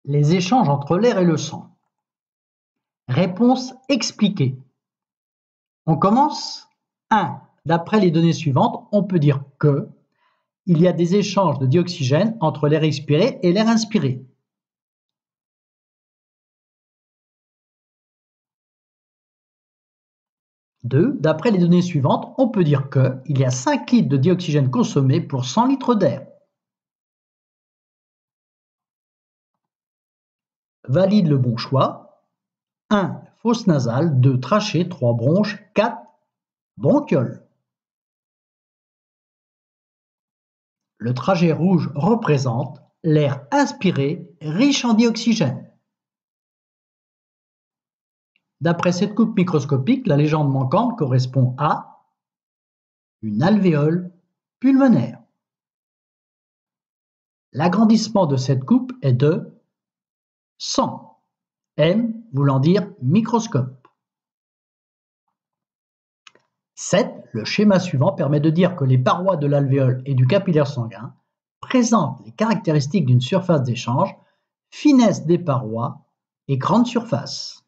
Les échanges entre l'air et le sang. Réponse expliquée. On commence. 1. D'après les données suivantes, on peut dire que il y a des échanges de dioxygène entre l'air expiré et l'air inspiré. Deux, d'après les données suivantes, on peut dire que il y a 5 litres de dioxygène consommés pour 100 litres d'air. Valide le bon choix. 1. Fosse nasale, 2. Trachée, 3. Bronche, 4. Bronchiole. Le trajet rouge représente l'air inspiré riche en dioxygène. D'après cette coupe microscopique, la légende manquante correspond à une alvéole pulmonaire. L'agrandissement de cette coupe est de 100, M voulant dire microscope. 7. Le schéma suivant permet de dire que les parois de l'alvéole et du capillaire sanguin présentent les caractéristiques d'une surface d'échange, finesse des parois et grande surface.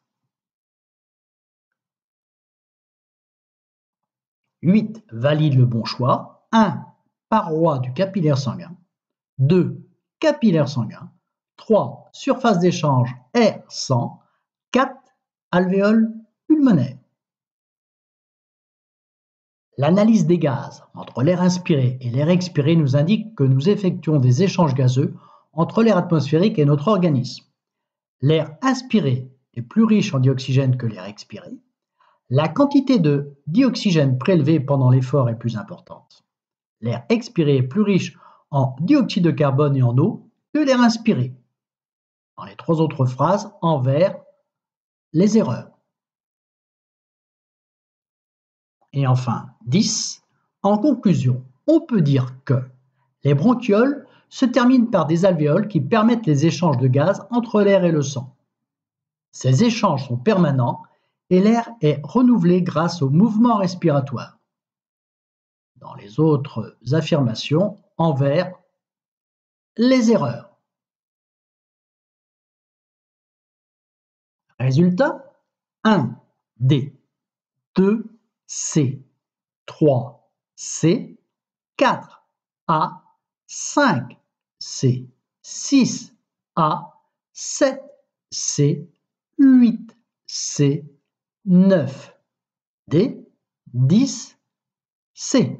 8. Valide le bon choix. 1. Paroi du capillaire sanguin. 2. Capillaire sanguin. 3. Surface d'échange R100. 4. Alvéole pulmonaire. L'analyse des gaz entre l'air inspiré et l'air expiré nous indique que nous effectuons des échanges gazeux entre l'air atmosphérique et notre organisme. L'air inspiré est plus riche en dioxygène que l'air expiré. La quantité de dioxygène prélevée pendant l'effort est plus importante. L'air expiré est plus riche en dioxyde de carbone et en eau que l'air inspiré. Dans les 3 autres phrases, en vert, les erreurs. Et enfin, 10. En conclusion, on peut dire que les bronchioles se terminent par des alvéoles qui permettent les échanges de gaz entre l'air et le sang. Ces échanges sont permanents et l'air est renouvelé grâce au mouvement respiratoire. Dans les autres affirmations, en vert, les erreurs. Résultat, 1, D, 2, C, 3, C, 4, A, 5, C, 6, A, 7, C, 8, C, 9, D, 10, C.